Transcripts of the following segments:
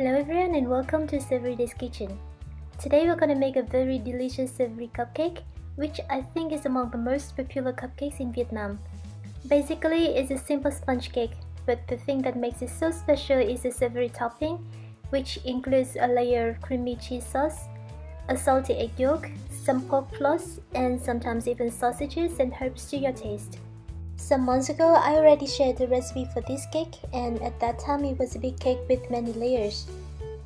Hello everyone and welcome to Savoury's kitchen. Today we're gonna make a very delicious savory cupcake, which I think is among the most popular cupcakes in Vietnam. Basically, it's a simple sponge cake, but the thing that makes it so special is the savory topping, which includes a layer of creamy cheese sauce, a salty egg yolk, some pork floss, and sometimes even sausages and herbs to your taste. Some months ago, I already shared the recipe for this cake, and at that time it was a big cake with many layers.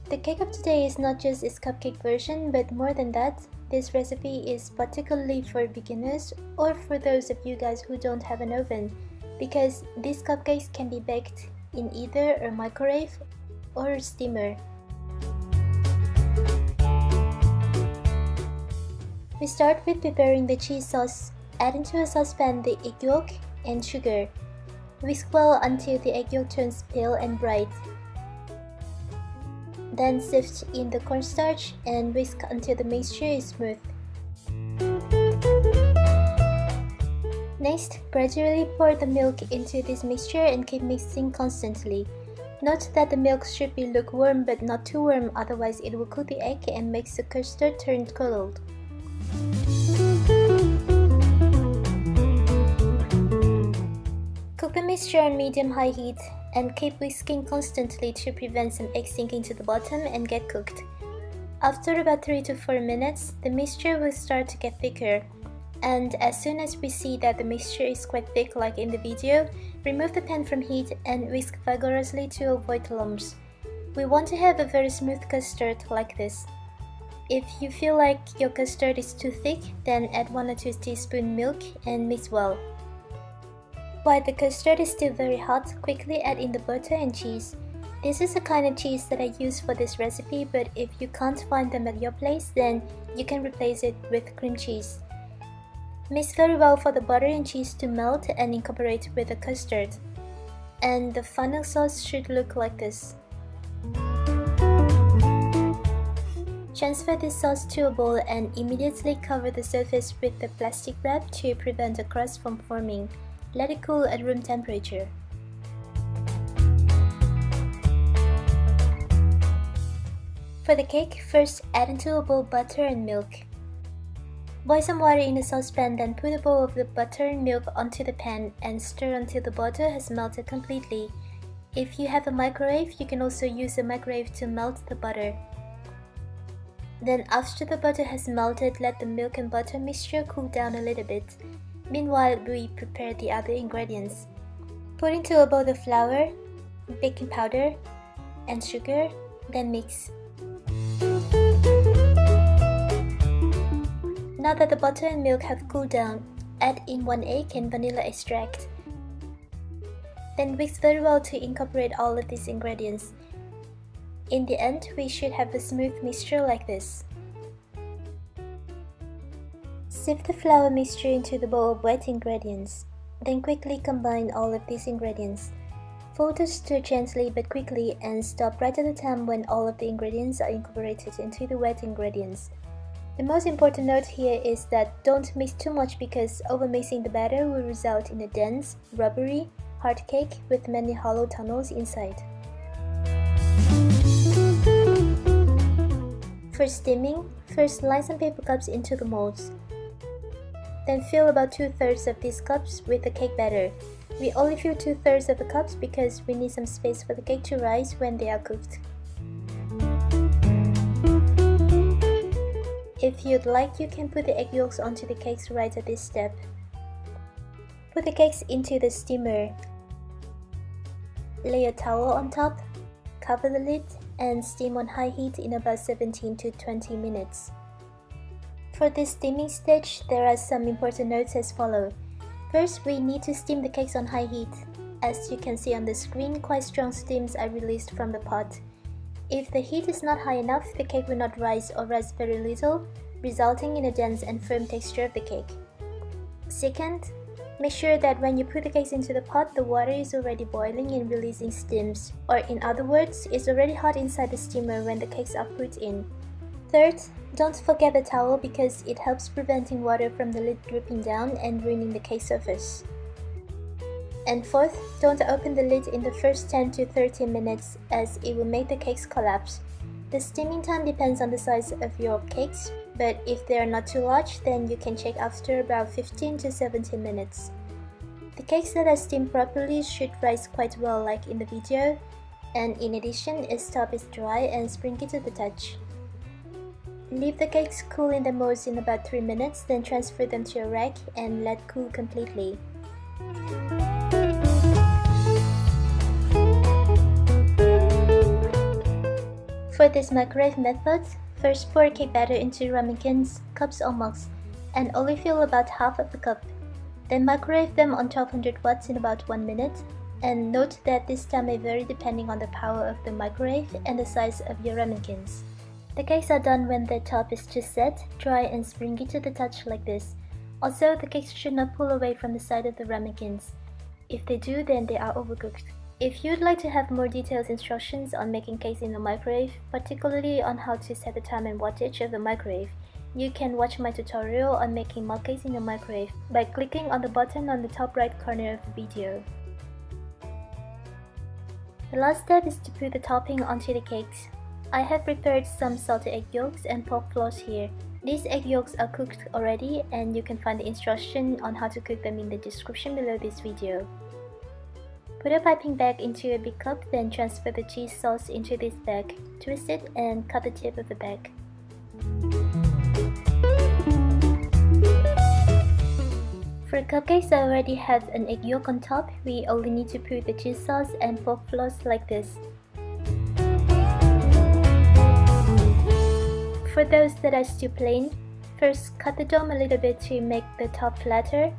The cake of today is not just its cupcake version, but more than that, this recipe is particularly for beginners or for those of you guys who don't have an oven, because these cupcakes can be baked in either a microwave or a steamer. We start with preparing the cheese sauce. Add into a saucepan the egg yolk and sugar. Whisk well until the egg yolk turns pale and bright. Then sift in the cornstarch and whisk until the mixture is smooth. Next, gradually pour the milk into this mixture and keep mixing constantly. Note that the milk should be lukewarm but not too warm, otherwise it will cook the egg and makes the custard turn cold. Cook the mixture on medium-high heat and keep whisking constantly to prevent some eggs sinking to the bottom and get cooked. After about 3 to 4 minutes, the mixture will start to get thicker, and as soon as we see that the mixture is quite thick like in the video, remove the pan from heat and whisk vigorously to avoid lumps. We want to have a very smooth custard like this. If you feel like your custard is too thick, then add 1 or 2 teaspoons milk and mix well. While the custard is still very hot, quickly add in the butter and cheese. This is the kind of cheese that I use for this recipe, but if you can't find them at your place, then you can replace it with cream cheese. Mix very well for the butter and cheese to melt and incorporate with the custard. And the final sauce should look like this. Transfer this sauce to a bowl and immediately cover the surface with the plastic wrap to prevent a crust from forming. Let it cool at room temperature. For the cake, first add into a bowl butter and milk. Boil some water in a saucepan, then put a bowl of the butter and milk onto the pan and stir until the butter has melted completely. If you have a microwave, you can also use a microwave to melt the butter. Then after the butter has melted, let the milk and butter mixture cool down a little bit. Meanwhile, we prepare the other ingredients. Put into a bowl the flour, baking powder, and sugar, then mix. Now that the butter and milk have cooled down, add in 1 egg and vanilla extract. Then whisk very well to incorporate all of these ingredients. In the end, we should have a smooth mixture like this. Sift the flour mixture into the bowl of wet ingredients. Then quickly combine all of these ingredients. Fold or stir gently but quickly and stop right at the time when all of the ingredients are incorporated into the wet ingredients. The most important note here is that don't mix too much, because overmixing the batter will result in a dense, rubbery, hard cake with many hollow tunnels inside. For steaming, first line some paper cups into the molds. Then fill about 2/3 of these cups with the cake batter. We only fill 2/3 of the cups because we need some space for the cake to rise when they are cooked. If you'd like, you can put the egg yolks onto the cakes right at this step. Put the cakes into the steamer. Lay a towel on top, cover the lid, and steam on high heat in about 17 to 20 minutes. For this steaming stage, there are some important notes as follow. First, we need to steam the cakes on high heat. As you can see on the screen, quite strong steams are released from the pot. If the heat is not high enough, the cake will not rise or rise very little, resulting in a dense and firm texture of the cake. Second, make sure that when you put the cakes into the pot, the water is already boiling and releasing steams, or in other words, it's already hot inside the steamer when the cakes are put in. Third, don't forget the towel because it helps preventing water from the lid dripping down and ruining the cake surface. And fourth, don't open the lid in the first 10 to 30 minutes as it will make the cakes collapse. The steaming time depends on the size of your cakes, but if they are not too large, then you can check after about 15 to 17 minutes. The cakes that are steamed properly should rise quite well like in the video, and in addition, its top is dry and springy to the touch. Leave the cakes cool in the molds in about 3 minutes, then transfer them to a rack and let cool completely. For this microwave method, first pour cake batter into ramekins, cups or mugs, and only fill about half of the cup. Then microwave them on 1200 watts in about 1 minute, and note that this time may vary depending on the power of the microwave and the size of your ramekins. The cakes are done when the top is just set, dry and springy to the touch like this. Also, the cakes should not pull away from the side of the ramekins. If they do, then they are overcooked. If you'd like to have more detailed instructions on making cakes in the microwave, particularly on how to set the time and wattage of the microwave, you can watch my tutorial on making mug cakes in the microwave by clicking on the button on the top right corner of the video. The last step is to put the topping onto the cakes. I have prepared some salted egg yolks and pork floss here. These egg yolks are cooked already, and you can find the instruction on how to cook them in the description below this video. Put a piping bag into a big cup, then transfer the cheese sauce into this bag. Twist it and cut the tip of the bag. For cupcakes that already have an egg yolk on top, we only need to put the cheese sauce and pork floss like this. For those that are still plain, first cut the dome a little bit to make the top flatter.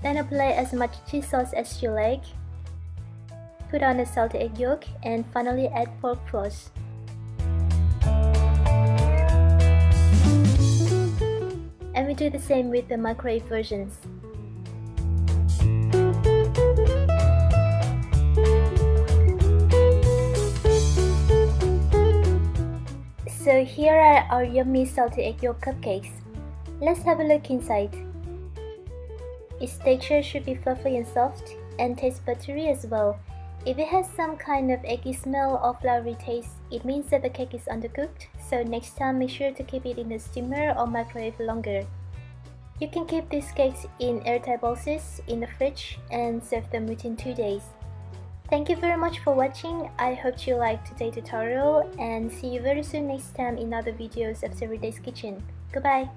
Then apply as much cheese sauce as you like. Put on the salted egg yolk and finally add pork floss. And we do the same with the microwave versions. So here are our yummy salted egg yolk cupcakes. Let's have a look inside. Its texture should be fluffy and soft and taste buttery as well. If it has some kind of eggy smell or floury taste, it means that the cake is undercooked, so next time make sure to keep it in the steamer or microwave longer. You can keep these cakes in airtight boxes in the fridge and serve them within 2 days. Thank you very much for watching. I hope you liked today's tutorial and see you very soon next time in other videos of Savoury's Kitchen. Goodbye!